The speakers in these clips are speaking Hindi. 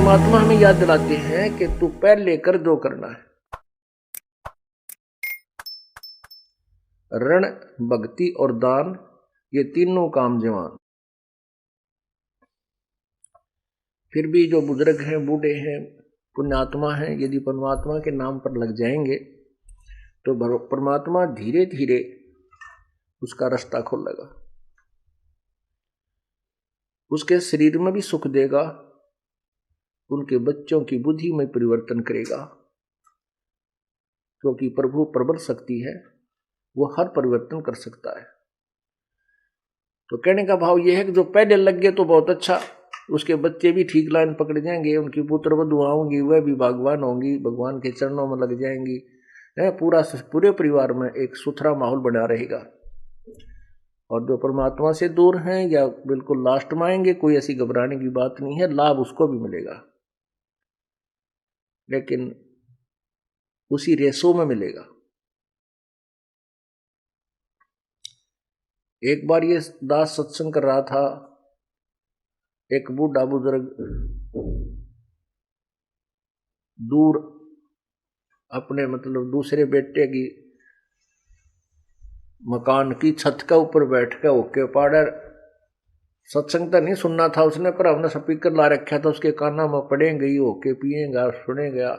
परमात्मा हमें याद दिलाते हैं कि तू पहले कर जो करना है। ऋण, भक्ति और दान, ये तीनों काम जवान। फिर भी जो बुजुर्ग हैं, बूढ़े हैं, पुण्यात्मा हैं, यदि परमात्मा के नाम पर लग जाएंगे तो परमात्मा धीरे धीरे उसका रास्ता खोलेगा, उसके शरीर में भी सुख देगा, उनके बच्चों की बुद्धि में परिवर्तन करेगा, क्योंकि प्रभु प्रबल शक्ति है, वो हर परिवर्तन कर सकता है। तो कहने का भाव यह है कि जो पहले लग गए तो बहुत अच्छा, उसके बच्चे भी ठीक लाइन पकड़ जाएंगे, उनकी पुत्र वधुआ होंगी, वह भी भगवान होंगी, भगवान के चरणों में लग जाएंगी, पूरे परिवार में एक सुथरा माहौल बना रहेगा। और जो परमात्मा से दूर हैं या बिल्कुल लास्ट में आएंगे, कोई ऐसी घबराने की बात नहीं है, लाभ उसको भी मिलेगा, लेकिन उसी रेसों में मिलेगा। एक बार ये दास सत्संग कर रहा था, एक बूढ़ा बुजुर्ग दूर अपने मतलब दूसरे बेटे की मकान की छत के ऊपर बैठ के होके पाड़र सत्संग तो नहीं सुनना था उसने, पर हमने स्पीकर ला रखा था, उसके काना में पड़ेंगे ही होके पिएगा सुनेगा।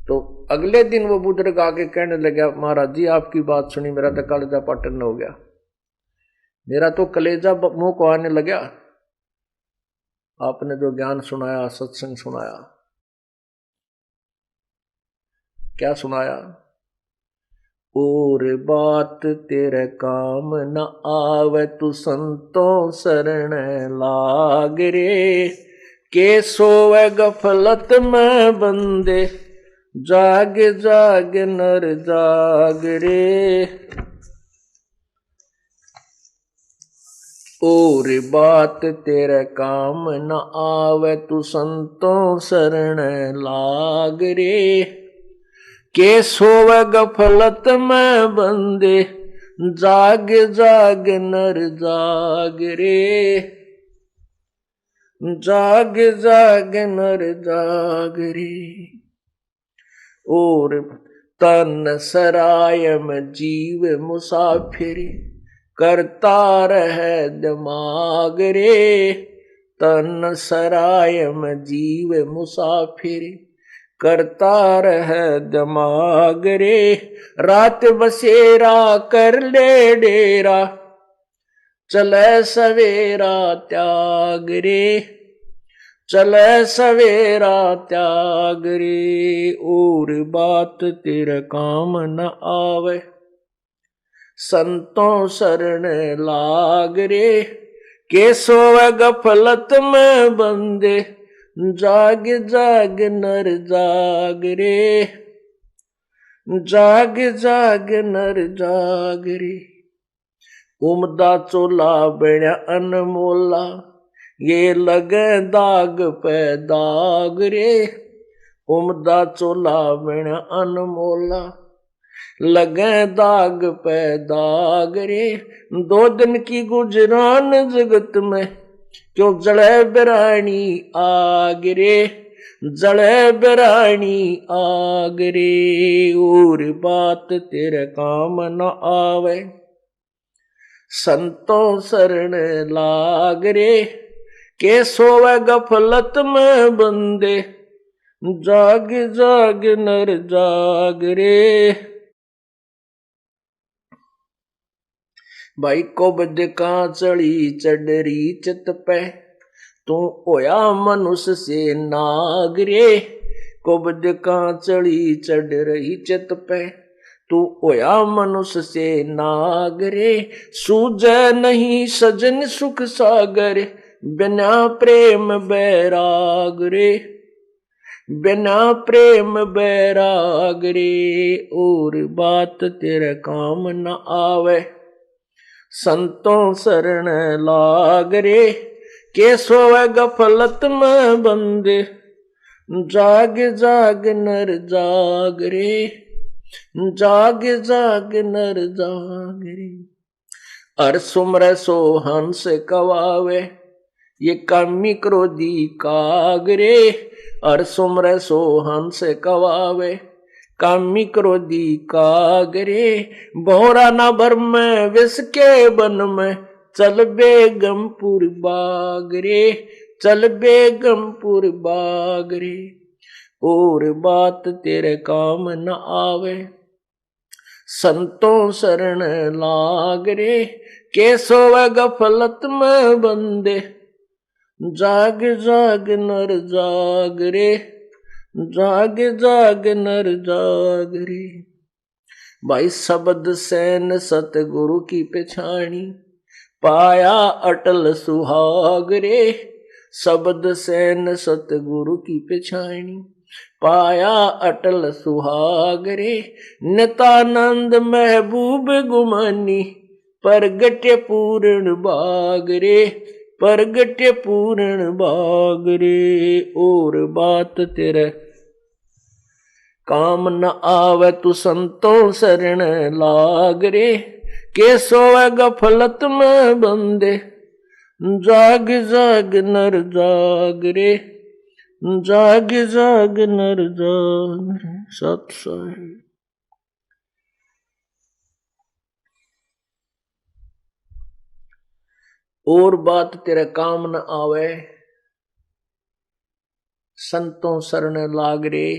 तो अगले दिन वो बुजुर्ग आके कहने लगा, महाराज जी आपकी बात सुनी मेरा तो कलेजा पाटन हो गया, मेरा तो कलेजा मुंह को आने लगा, आपने जो ज्ञान सुनाया, सत्संग सुनाया। क्या सुनाया? और बात तेरे काम न आवे, तू संतों शरण लाग रे, के सोवे गफलत में बंदे, जाग जाग नर जाग रे। और बात तेरे काम न आवे, तू संतों शरण लाग रे, के सोवे गफलत में बंदे, जाग जाग नर जाग रे, जाग जाग नर जाग रे। और तन सराय में जीव मुसाफिर, करता रहे दिमाग रे, तन सराय में जीव मुसाफिर, करता रहे दिमाग रे, रात बसेरा कर ले डेरा, चले सवेरा त्याग रे, चले सवेरा त्याग रे। और बात तेरे काम न आवे, संतों शरण लाग रे, के सोवे गफलत में बंदे, जाग जाग नर जाग रे, जाग जाग नर जाग रे। उमदा चोला बण्या अनमोला, ये लगे दाग पे दाग रे, उमदा चोला बण्या अनमोला, लगे दाग पे दाग रे। दो दिन की गुजरान जगत में, क्यों जड़े बिरानी आग रे, जड़े बिरानी आग रे। और बात तेरे काम न आवे, संतों शरण लाग रे, के सोवे गफलत में बंदे, जाग जाग नर जाग रे। भाई को बद का चढ़ी चढ़री चित पे, तू होया मनुष्य से नाग रे, को बद का चढ़ी चढ़ रही चित पे, तू होया मनुष्य से नाग रे। सूझे नहीं सजन सुख सागर, बिना प्रेम बैराग रे, बिना प्रेम बैराग रे। और बात तेरे काम न आवे, संतों शरण लाग रे, के सोवे गफलत में बंदे, जाग जाग नर जाग रे, जाग जाग नर जाग रे। अर सुमर सो हंस कवावे, ये कामी क्रोधी कागरे और सुमर सो हंस कवावे। कामी क्रोधी कागरे भौरा न भर में विष के बन में चल बेगमपुर बागरे, चल बेगमपुर बागरे। और बात तेरे काम न आवे संतों शरण लागरे, कैसो व गफलत में बंदे जाग जाग नर जाग रे, जाग जाग नर जाग रे। भाई शब्द सैन सतगुरु की पछाणी पाया अटल सुहाग रे, शब्द सैन सतगुरु की पछाणी पाया अटल सुहाग रे। नितानंद महबूब गुमानी परगट्य पूर्ण बाग रे, परगट्य पूर्ण बाग रे। और बात तेरे काम न आवे तू संतों शरण लाग रे, कैसो गफलत में बंदे जाग जाग नर जाग रे, जाग जाग नर जाग रे। सत साहिब। और बात तेरे काम न आवे संतों शरण लाग रे,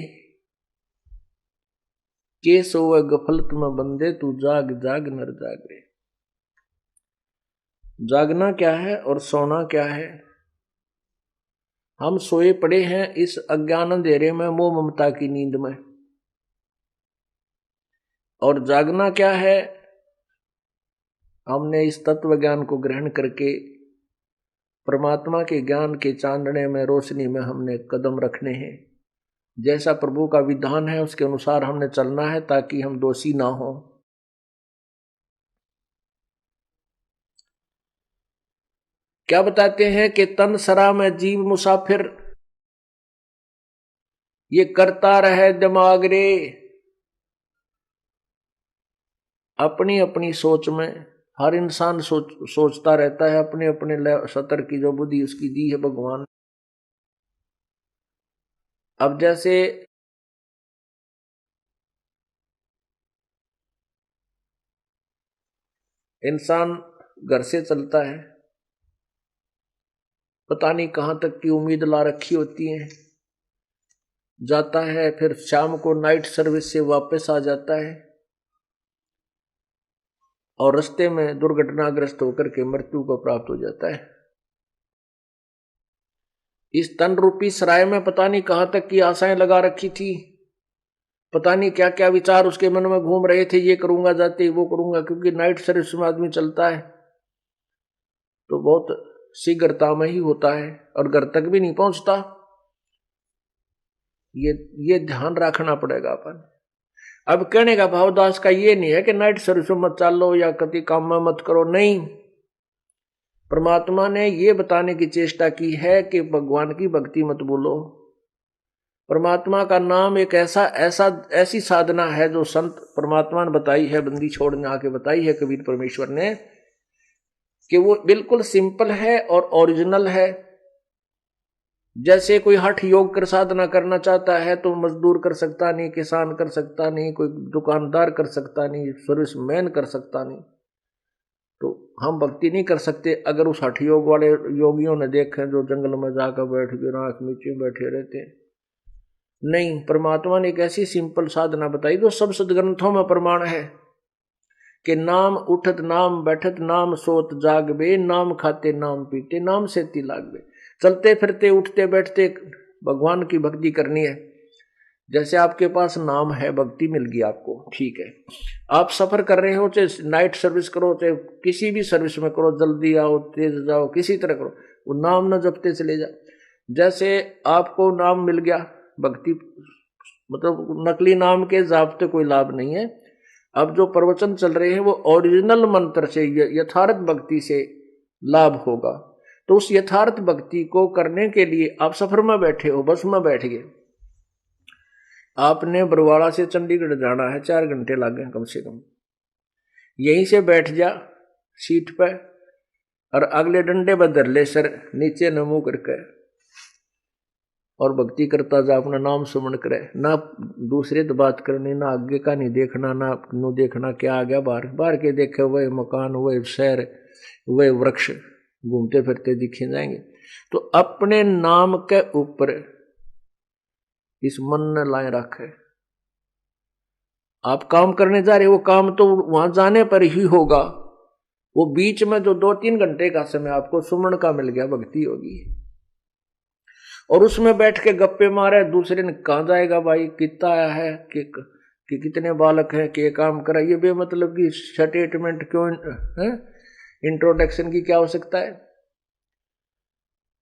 केस होवे गफलत में बंदे तू जाग जाग नर जाग रे। जागना क्या है और सोना क्या है? हम सोए पड़े हैं इस अज्ञान अंधेरे में, मोह ममता की नींद में। और जागना क्या है? हमने इस तत्व ज्ञान को ग्रहण करके परमात्मा के ज्ञान के चांदने में, रोशनी में हमने कदम रखने हैं। जैसा प्रभु का विधान है उसके अनुसार हमने चलना है ताकि हम दोषी ना हो। क्या बताते हैं कि तन सरा में जीव मुसाफिर, ये करता रहे दिमाग रे। अपनी अपनी सोच में हर इंसान सोचता रहता है, अपने अपने सतर की जो बुद्धि उसकी दी है भगवान। अब जैसे इंसान घर से चलता है, पता नहीं कहां तक की उम्मीद ला रखी होती है, जाता है, फिर शाम को नाइट सर्विस से वापस आ जाता है और रास्ते में दुर्घटनाग्रस्त होकर के मृत्यु को प्राप्त हो जाता है। इस तन रूपी सराय में पता नहीं कहां तक की आशाएं लगा रखी थी, पता नहीं क्या क्या विचार उसके मन में घूम रहे थे, ये करूंगा जाते वो करूंगा, क्योंकि नाइट सर्विस में आदमी चलता है तो बहुत शीघ्रता में ही होता है और घर तक भी नहीं पहुंचता। ये ध्यान रखना पड़ेगा अपन। अब कहने का भाव दास का ये नहीं है कि नाइट सर्विस में मत चलो या कति काम में मत करो, नहीं। परमात्मा ने ये बताने की चेष्टा की है कि भगवान की भक्ति मत भूलो। परमात्मा का नाम एक ऐसी साधना है जो संत परमात्मा ने बताई है, बंदी छोड़ने आके बताई है कबीर परमेश्वर ने, कि वो बिल्कुल सिंपल है और ओरिजिनल है। जैसे कोई हठ योग कर साधना करना चाहता है तो मजदूर कर सकता नहीं, किसान कर सकता नहीं, कोई दुकानदार कर सकता नहीं, सर्विसमैन कर सकता नहीं। तो हम भक्ति नहीं कर सकते अगर उस हठ योग वाले योगियों ने देखे जो जंगल में जाकर बैठ के नाक नीचे बैठे रहते हैं। नहीं, परमात्मा ने एक ऐसी सिंपल साधना बताई जो सब सदग्रंथों में प्रमाण है कि नाम उठत नाम बैठत नाम सोत जागबे, नाम खाते नाम पीते नाम सेती लागबे। चलते फिरते उठते बैठते भगवान की भक्ति करनी है। जैसे आपके पास नाम है, भक्ति मिल गई आपको, ठीक है। आप सफर कर रहे हो, चाहे नाइट सर्विस करो चाहे किसी भी सर्विस में करो, जल्दी आओ तेज जाओ किसी तरह करो, वो नाम न जपते चले जाओ। जैसे आपको नाम मिल गया, भक्ति मतलब नकली नाम के जापते कोई लाभ नहीं है। अब जो प्रवचन चल रहे हैं वो ओरिजिनल मंत्र से, यथार्थ भक्ति से लाभ होगा। तो उस यथार्थ भक्ति को करने के लिए आप सफर में बैठे हो, बस में बैठ गए, आपने बरवाड़ा से चंडीगढ़ जाना है, 4 घंटे लग गए कम से कम। यहीं से बैठ जा सीट पर, और अगले डंडे बदर ले सर नीचे न मुंह करके और भक्ति करता जा, अपना नाम सुमन करे, ना दूसरे तो बात करनी, ना आगे का नहीं देखना, ना नु देखना क्या आ गया बाहर, बाहर के देखे वही मकान, वही शहर, वही वृक्ष घूमते फिरते दिखे जाएंगे। तो अपने नाम के ऊपर इस मन ने लाए रखे। आप काम करने जा रहे, वो काम तो वहां जाने पर ही होगा, वो बीच में जो 2-3 घंटे का समय आपको सुमन का मिल गया, भक्ति होगी, और उसमें बैठ के गप्पे मारे, दूसरे ने कहाँ जाएगा भाई, कितना आया है कि कितने बालक हैं, कि काम करा, ये बेमतलब की स्टेटमेंट क्यों है, इंट्रोडक्शन की क्या आवश्यकता है।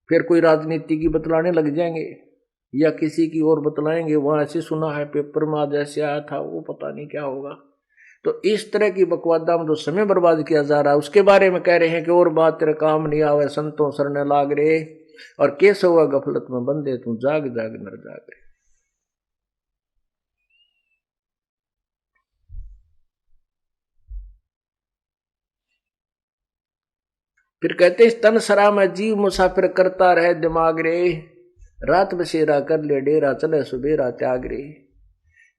फिर कोई राजनीति की बतलाने लग जाएंगे या किसी की और बतलाएंगे, वहां ऐसे सुना है पेपर में आज ऐसे आया था, वो पता नहीं क्या होगा। तो इस तरह की बकवादा में जो समय बर्बाद किया जा रहा है उसके बारे में कह रहे हैं कि और बात तेरे काम नहीं आवे, संतों सरने लाग रे, और कैसे हुआ गफलत में बंदे तू जाग जाग नर जाग रे। फिर कहते तन सरा में जीव मुसाफिर करता रहे दिमाग रे, रात बसेरा कर ले डेरा चले सुबेरा त्याग रे।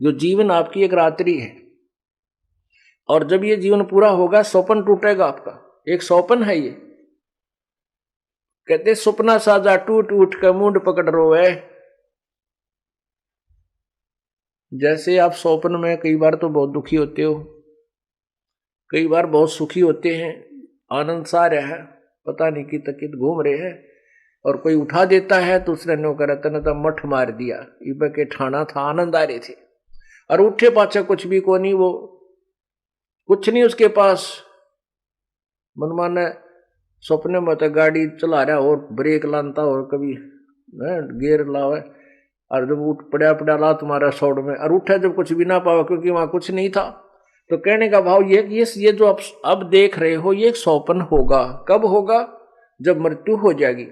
जो जीवन आपकी एक रात्रि है, और जब ये जीवन पूरा होगा स्वप्न टूटेगा आपका, एक स्वप्न है ये। कहते सपना साजा टूट उठ कर मुंड पकड़ रोए। जैसे आप स्वप्न में कई बार तो बहुत दुखी होते हो, कई बार बहुत सुखी होते हैं, आनंद सा रहा है, पता नहीं कि तकित घूम रहे हैं, और कोई उठा देता है तो उसने नो कर तन मठ मार दिया, इब के ठाना था, आनंद आ रहे थे, और उठे पाछा कुछ भी को नहीं, वो कुछ नहीं उसके पास। मनमाना सपने में तो गाड़ी चला रहा और ब्रेक लानता और कभी गियर लावे, और जब उठ पड़ा ला तुम्हारा सौड़ में, और उठा जब कुछ भी ना पावा क्योंकि वहां कुछ नहीं था। तो कहने का भाव ये जो आप अब देख रहे हो ये एक स्वप्न होगा। कब होगा? जब मृत्यु हो जाएगी।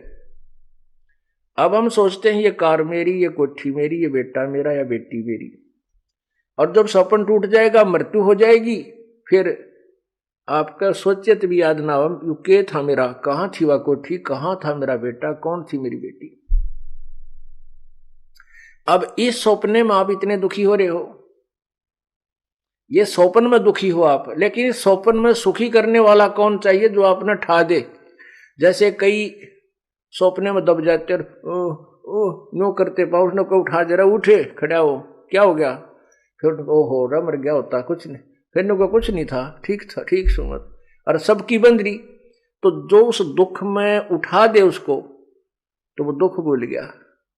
अब हम सोचते हैं ये कार मेरी, ये कोठी मेरी, ये बेटा मेरा या बेटी मेरी, और जब स्वप्न टूट जाएगा, मृत्यु हो जाएगी, फिर आपका सोचित भी याद ना हो के था मेरा, कहां थी वह कोठी, कहां था मेरा बेटा, कौन थी मेरी बेटी। अब इस सपने में आप इतने दुखी हो रहे हो, ये स्वप्न में दुखी हो आप, लेकिन इस स्वप्न में सुखी करने वाला कौन चाहिए, जो आप ना ठा दे। जैसे कई सपने में दब जाते नो करते पाओ, उसने को उठा जरा, उठे खड़ा हो, क्या हो गया, फिर ओ हो रहा मर गया होता कुछ नहीं, फिर नो कुछ नहीं था, ठीक था, ठीक सुमत, और सबकी बंदरी। तो जो उस दुख में उठा दे उसको, तो वो दुख भूल गया,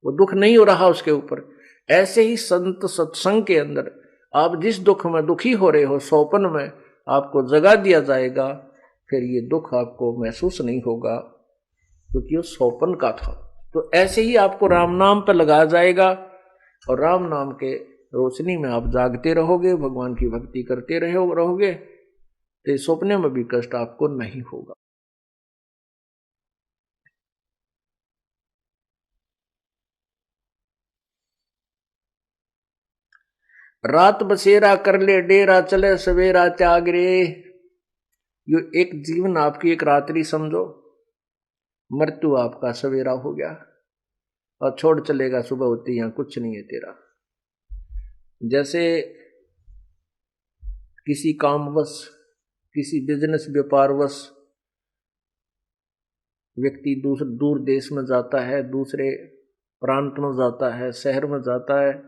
वो दुख नहीं हो रहा उसके ऊपर। ऐसे ही संत सत्संग के अंदर आप जिस दुख में दुखी हो रहे हो, स्वप्न में आपको जगा दिया जाएगा, फिर ये दुख आपको महसूस नहीं होगा क्योंकि वो स्वप्न का था। तो ऐसे ही आपको राम नाम पर लगाया जाएगा, और राम नाम के रोशनी में आप जागते रहोगे, भगवान की भक्ति करते रहोगे, तो सपने में भी कष्ट आपको नहीं होगा। रात बसेरा कर ले डेरा चले सवेरा त्याग रे। यो एक जीवन आपकी एक रात्रि समझो, मृत्यु आपका सवेरा हो गया, और छोड़ चलेगा सुबह होती, यहां कुछ नहीं है तेरा। जैसे किसी कामवश, किसी बिजनेस व्यापारवश व्यक्ति दूर देश में जाता है, दूसरे प्रांत में जाता है, शहर में जाता है,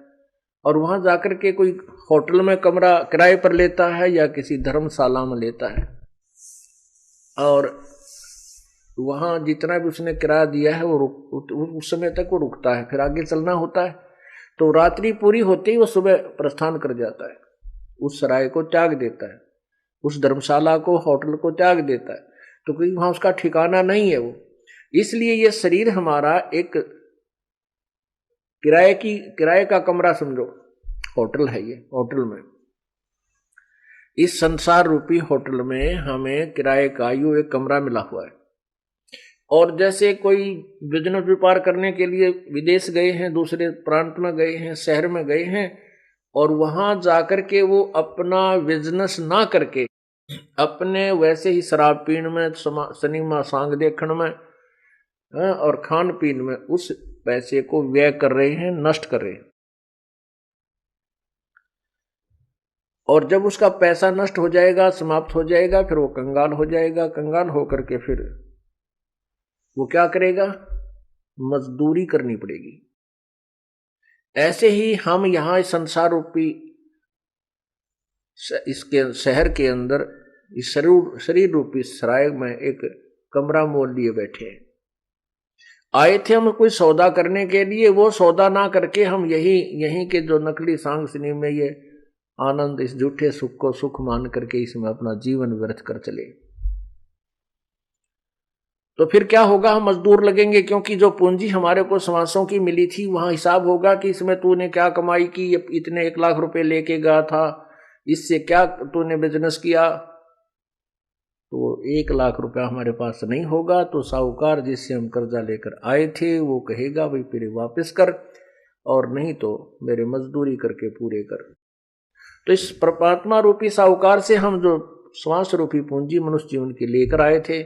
और वहां जाकर के कोई होटल में कमरा किराए पर लेता है या किसी धर्मशाला में लेता है, और वहां जितना भी उसने किराया दिया है वो उस समय तक वो रुकता है, फिर आगे चलना होता है। तो रात्रि पूरी होते ही वो सुबह प्रस्थान कर जाता है, उस सराय को त्याग देता है, उस धर्मशाला को, होटल को त्याग देता है, तो कोई वहां उसका ठिकाना नहीं है वो। इसलिए ये शरीर हमारा एक किराए का कमरा समझो, होटल है ये। होटल में, इस संसार रूपी होटल में हमें किराए का यूं एक कमरा मिला हुआ है। और जैसे कोई बिजनेस व्यापार करने के लिए विदेश गए हैं, दूसरे प्रांत में गए हैं, शहर में गए हैं, और वहां जाकर के वो अपना बिजनेस ना करके अपने वैसे ही शराब पीने में, सिनेमा सांग देखने में और खान पीन में उस पैसे को व्यय कर रहे हैं, नष्ट कर रहे हैं। और जब उसका पैसा नष्ट हो जाएगा, समाप्त हो जाएगा, फिर वो कंगाल हो जाएगा। कंगाल होकर के फिर वो क्या करेगा? मजदूरी करनी पड़ेगी। ऐसे ही हम यहां संसार रूपी इसके शहर के अंदर इस शरीर रूपी सराय में एक कमरा मोल लिए बैठे हैं। आए थे हम कोई सौदा करने के लिए, वो सौदा ना करके हम यहीं के जो नकली सांग सिनेमा में ये आनंद, इस झूठे सुख को सुख मान करके इसमें अपना जीवन व्यर्थ कर चले। तो फिर क्या होगा? हम मजदूर लगेंगे, क्योंकि जो पूंजी हमारे को समासों की मिली थी वहां हिसाब होगा कि इसमें तूने क्या कमाई की, इतने 1 लाख रुपए लेके गया था, इससे क्या तूने बिजनेस किया। तो 1 लाख रुपया हमारे पास नहीं होगा तो साहूकार जिससे हम कर्जा लेकर आए थे वो कहेगा भाई फिर वापस कर, और नहीं तो मेरे मजदूरी करके पूरे कर। तो इस परमात्मा रूपी साहूकार से हम जो श्वास रूपी पूंजी मनुष्य जीवन की लेकर आए थे,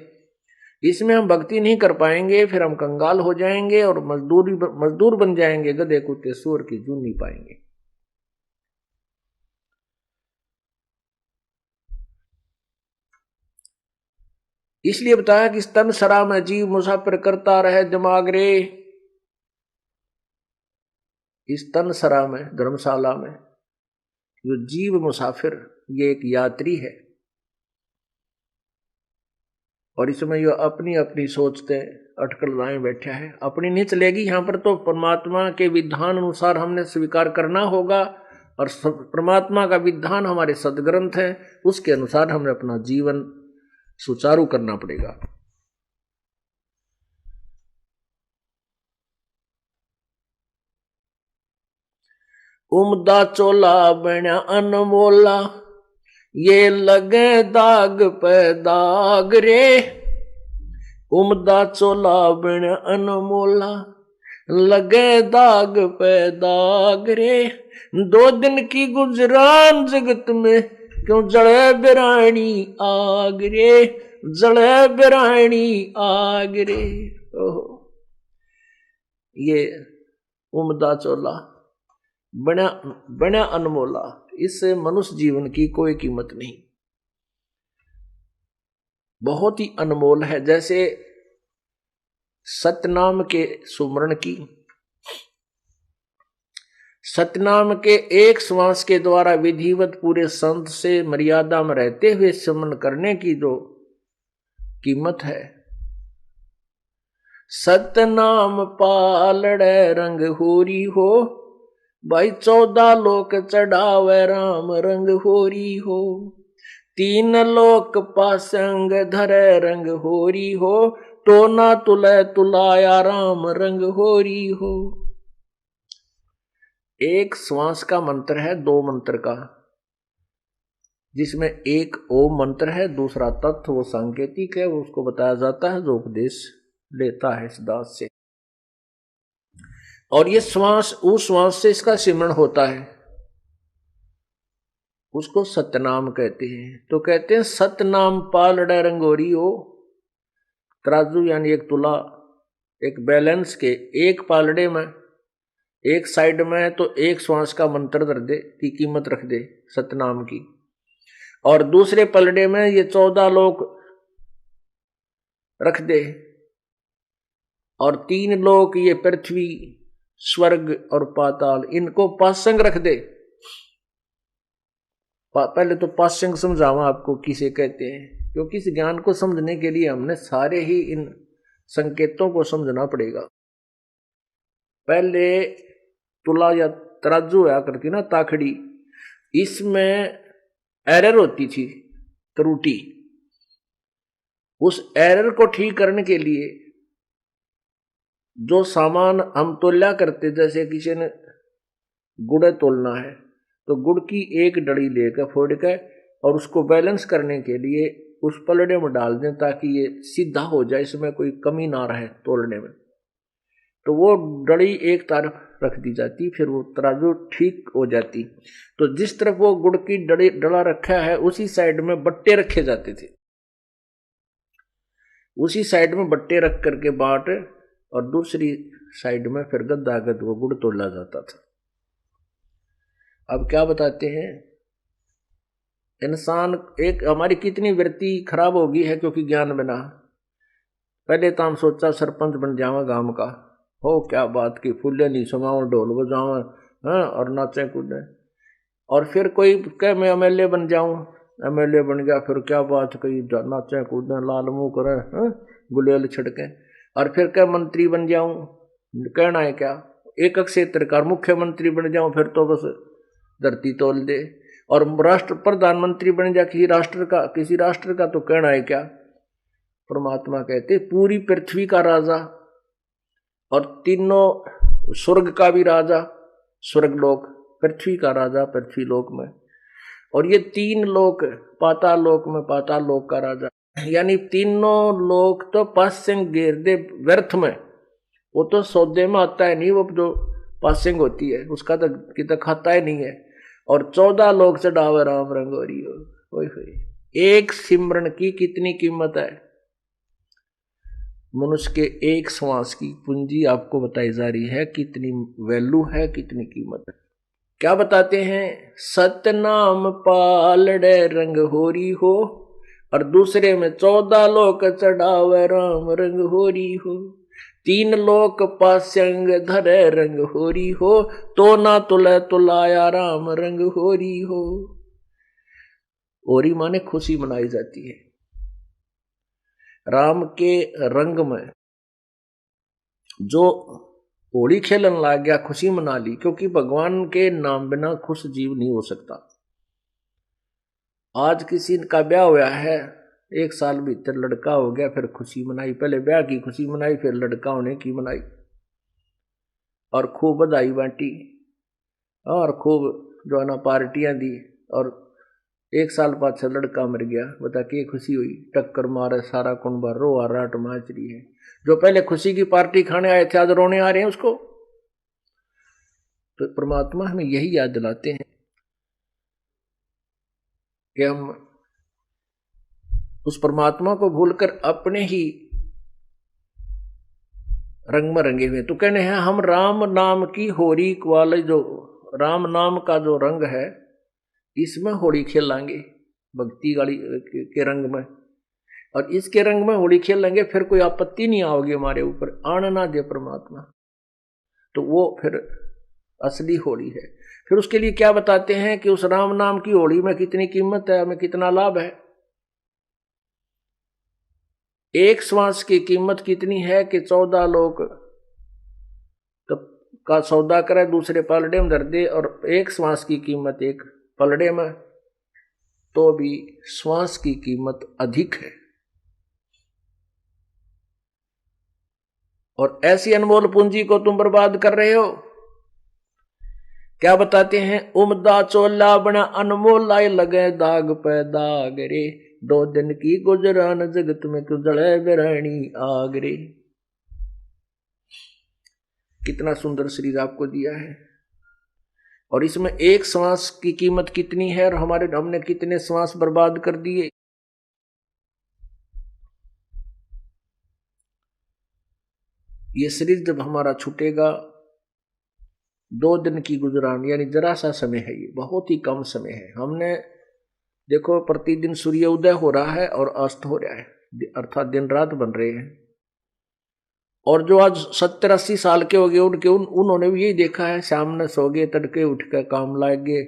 इसमें हम भक्ति नहीं कर पाएंगे, फिर हम कंगाल हो जाएंगे और मजदूर बन जाएंगे, गधे कुत्ते सूअर की जून नहीं पाएंगे। इसलिए बताया कि स्तन सरा में जीव मुसाफिर करता रहे दिमाग रे। इस तन सरा में, धर्मशाला में जो जीव मुसाफिर, ये एक यात्री है और इसमें ये अपनी अपनी सोचते अटकल लाए बैठा है। अपनी नहीं चलेगी यहां पर, तो परमात्मा के विधान अनुसार हमने स्वीकार करना होगा, और परमात्मा का विधान हमारे सदग्रंथ है, उसके अनुसार हमें अपना जीवन सुचारू करना पड़ेगा। उमदा चोला बना अनमोला, ये लगे दाग पे दाग रे। उमदा चोला बना अनमोला, लगे दाग पे दाग रे। 2 दिन की गुजरान जगत में, क्यों जड़े बिरानी आग रे, जड़े बिरानी आग रे। ओहो, ये उमदा चोला बना अनमोला, इससे मनुष्य जीवन की कोई कीमत नहीं, बहुत ही अनमोल है। जैसे सतनाम के सुमरण की, सतनाम के एक श्वास के द्वारा विधिवत पूरे संत से मर्यादा में रहते हुए स्मरण करने की जो कीमत है। सतनाम पालड़े रंग होरी हो, भाई 14 लोक चढ़ावे राम रंग होरी हो। 3 लोक पासंग धरे रंग होरी हो, तो ना तुले तुलाया राम रंग होरी हो। एक श्वास का मंत्र है, 2 मंत्र का, जिसमें एक ओम मंत्र है, दूसरा तत्व वो सांकेतिक है, उसको बताया जाता है जो उपदेश लेता है इस दास से। और ये श्वास, उस श्वास से इसका सिमरण होता है, उसको सतनाम कहते हैं। तो कहते हैं सतनाम पालड़े रंगोरी हो। तराजू यानी एक तुला, एक बैलेंस के एक पालड़े में, एक साइड में तो एक श्वास का मंत्र धर दे की कीमत रख दे सतनाम की, और दूसरे पलड़े में ये 14 लोक रख दे, और 3 लोक ये पृथ्वी, स्वर्ग और पाताल, इनको पासंग रख दे। पहले तो पासंग समझावा आपको किसे कहते हैं, क्योंकि इस ज्ञान को समझने के लिए हमने सारे ही इन संकेतों को समझना पड़ेगा। पहले तुला या तराजू हुआ करती ना, ताखड़ी, इसमें एरर होती थी, त्रुटि। उस एरर को ठीक करने के लिए जो सामान हम तोल्या करते, जैसे किसी ने गुड़ तोलना है तो गुड़ की एक डड़ी लेकर फोड़ कर और उसको बैलेंस करने के लिए उस पलड़े में डाल दें ताकि ये सीधा हो जाए, इसमें कोई कमी ना रहे तोलने में। तो वो डड़ी एक तरफ रख दी जाती, फिर वो तराजू ठीक हो जाती। तो जिस तरफ वो गुड़ की डला रखा है उसी साइड में बट्टे रखे जाते थे, उसी साइड में बट्टे रख करके बाट, और दूसरी साइड में फिर गद्दागद वो गुड़ तोड़ा जाता था। अब क्या बताते हैं, इंसान एक हमारी कितनी वृत्ति खराब हो गई है क्योंकि ज्ञान बिना। पहले तो हम सोचा सरपंच बन जावा गांव का, हो क्या बात की, फूले नहीं समाओ ढोल बजाओ, हाँ, और नाचे कूदे। और फिर कोई कह मैं एमएलए बन जाऊं, एमएलए बन गया, फिर क्या बात कही, नाचे कूदे लाल मुंह करे, गुलेल छिड़के। और फिर क्या मंत्री बन जाऊं, कहना है क्या, एक क्षेत्र का मुख्यमंत्री बन जाऊं, फिर तो बस धरती तोल दे। और राष्ट्र प्रधानमंत्री बन जा किसी राष्ट्र का तो कहना है क्या। परमात्मा कहते पूरी पृथ्वी का राजा और तीनों स्वर्ग का भी राजा, स्वर्गलोक, पृथ्वी का राजा पृथ्वी लोक में, और ये तीन लोक पाताल लोक में पाताल लोक का राजा। यानी तीनों लोक तो पासिंग घेर दे व्यर्थ में, वो तो सौदे में आता है नहीं, वो जो पासिंग होती है उसका तो कितना खाता ही नहीं है। और 14 लोक चढ़ावे राम रंगोरी हो। एक सिमरन की कितनी कीमत है। मनुष्य के एक श्वास की पूंजी आपको बताई जा रही है, कितनी वैल्यू है, कितनी कीमत है। क्या बताते हैं, सतनाम पालड़े रंग होरी हो, और दूसरे में 14 लोक चढ़ावे राम रंग होरी हो। 3 लोक पास्यंग धरे रंग होरी हो, तो ना तुले तुलाया राम रंग होरी हो। होरी माने खुशी मनाई जाती है। राम के रंग में जो होली खेलन लग गया, खुशी मना ली, क्योंकि भगवान के नाम बिना खुश जीव नहीं हो सकता। आज किसी का ब्याह हुआ है, 1 साल भीतर लड़का हो गया, फिर खुशी मनाई, पहले ब्याह की खुशी मनाई, फिर लड़का होने की मनाई, और खूब बधाई बांटी, और खूब जो है ना पार्टियां दी। और 1 साल बाद से लड़का मर गया, बता के खुशी हुई, टक्कर मारे सारा कुंबा, रो राट माच रही है। जो पहले खुशी की पार्टी खाने आए थे आज रोने आ रहे हैं उसको। तो परमात्मा हमें यही याद दिलाते हैं कि हम उस परमात्मा को भूलकर अपने ही रंग में रंगे हुए। तो कहने हैं हम राम नाम की होली वाले, जो राम नाम का जो रंग है इसमें होली खेलेंगे, भक्ति गाड़ी के रंग में, और इसके रंग में होली खेलेंगे, फिर कोई आपत्ति नहीं आओगी हमारे ऊपर, आने ना दे परमात्मा। तो वो फिर असली होली है। फिर उसके लिए क्या बताते हैं कि उस राम नाम की होली में कितनी कीमत है, हमें कितना लाभ है। एक श्वास की कीमत कितनी है कि 14 लोग का सौदा करे, दूसरे पलड़े में धर दे, और एक श्वास की कीमत एक पलड़े में, तो भी श्वास की कीमत अधिक है। और ऐसी अनमोल पूंजी को तुम बर्बाद कर रहे हो। क्या बताते हैं, उमदा चोला बना अनमोल आए लगे दाग पे दाग रे, 2 दिन की गुजरान जगत में क्यों जड़े बिरानी आग रे। कितना सुंदर शरीर आपको दिया है, और इसमें एक श्वास की कीमत कितनी है, और हमने कितने श्वास बर्बाद कर दिए। ये शरीर जब हमारा छूटेगा, 2 दिन की गुजरान, यानी जरा सा समय है, ये बहुत ही कम समय है। हमने देखो प्रतिदिन सूर्य उदय हो रहा है और अस्त हो रहा है, अर्थात दिन रात बन रहे हैं। और जो आज 70-80 साल के हो गए उन्होंने भी यही देखा है, शाम ने सो गए, तड़के उठ कर काम लाग गए,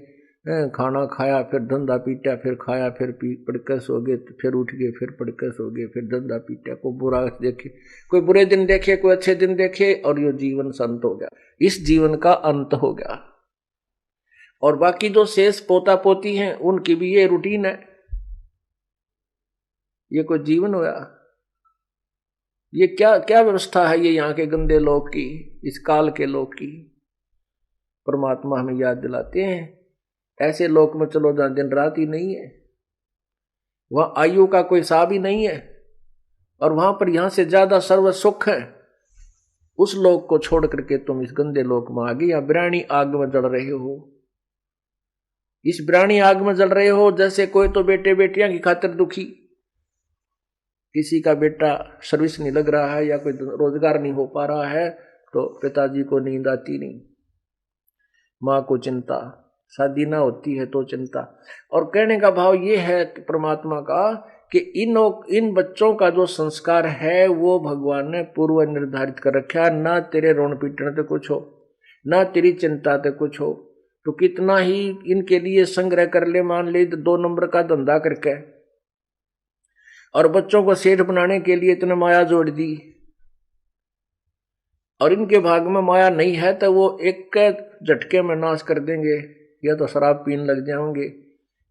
खाना खाया, फिर धंधा पीटा, फिर खाया, फिर पढ़कर सो गए, फिर उठ गए, फिर पढ़कर सो गए, फिर धंधा पीटा। कोई बुरा देखे, कोई बुरे दिन देखे, कोई अच्छे दिन देखे, और ये जीवन संत हो गया, इस जीवन का अंत हो गया। और बाकी जो शेष पोता पोती हैं उनकी भी ये रूटीन है। ये कोई जीवन हुआ? ये क्या क्या व्यवस्था है ये यहाँ के गंदे लोग की, इस काल के लोग की। परमात्मा हमें याद दिलाते हैं, ऐसे लोक में चलो जहां दिन रात ही नहीं है, वहां आयु का कोई हिसाब ही नहीं है, और वहां पर यहां से ज्यादा सर्व सुख है। उस लोक को छोड़ करके तुम इस गंदे लोक में आ गए, या बिरानी आग में जल रहे हो। इस बिरानी आग में जल रहे हो जैसे कोई तो बेटे बेटियां की खातिर दुखी, किसी का बेटा सर्विस नहीं लग रहा है या कोई रोजगार नहीं हो पा रहा है तो पिताजी को नींद आती नहीं, माँ को चिंता, शादी ना होती है तो चिंता। और कहने का भाव ये है परमात्मा का कि इन बच्चों का जो संस्कार है वो भगवान ने पूर्व निर्धारित कर रखा, ना तेरे रोन पीटने ते कुछ हो, ना तेरी चिंता ते कुछ हो, तो कितना ही इनके लिए संग्रह कर ले, मान ले 2 नंबर का धंधा करके, और बच्चों को सेठ बनाने के लिए इतने माया जोड़ दी, और इनके भाग में माया नहीं है तो वो एक झटके में नाश कर देंगे, या तो शराब पीने लग जाएंगे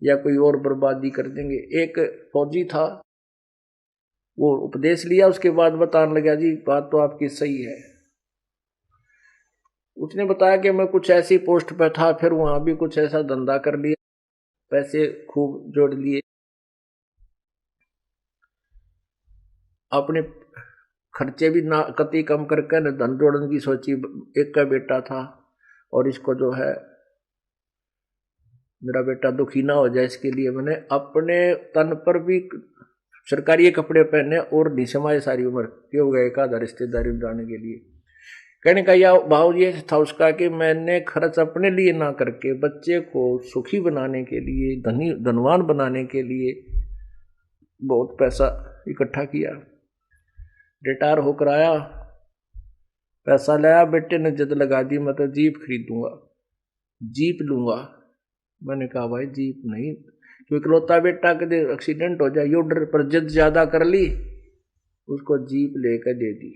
या कोई और बर्बादी कर देंगे। एक फौजी था, वो उपदेश लिया, उसके बाद बताने लगा जी बात तो आपकी सही है। उसने बताया कि मैं कुछ ऐसी पोस्ट पे था, फिर वहां भी कुछ ऐसा धंधा कर लिया, पैसे खूब जोड़ लिए, अपने खर्चे भी ना कति कम करके न धन जोड़ने की सोची। एक का बेटा था और इसको जो है मेरा बेटा दुखी ना हो जाए इसके लिए मैंने अपने तन पर भी सरकारी कपड़े पहने और नहीं समाये सारी उम्र, ये हो गया एक आधा रिश्तेदारी जाने के लिए। कहने का यह भाव ये था उसका कि मैंने खर्च अपने लिए ना करके बच्चे को सुखी बनाने के लिए, धनवान बनाने के लिए बहुत पैसा इकट्ठा किया। रिटायर होकर आया, पैसा लाया, बेटे ने जिद लगा दी मैं तो जीप खरीदूंगा, जीप लूंगा। मैंने कहा भाई जीप नहीं, क्योंकि इकलौता बेटा कदे एक्सीडेंट हो जाए, यो डर पर जिद ज्यादा कर ली, उसको जीप लेकर दे दी।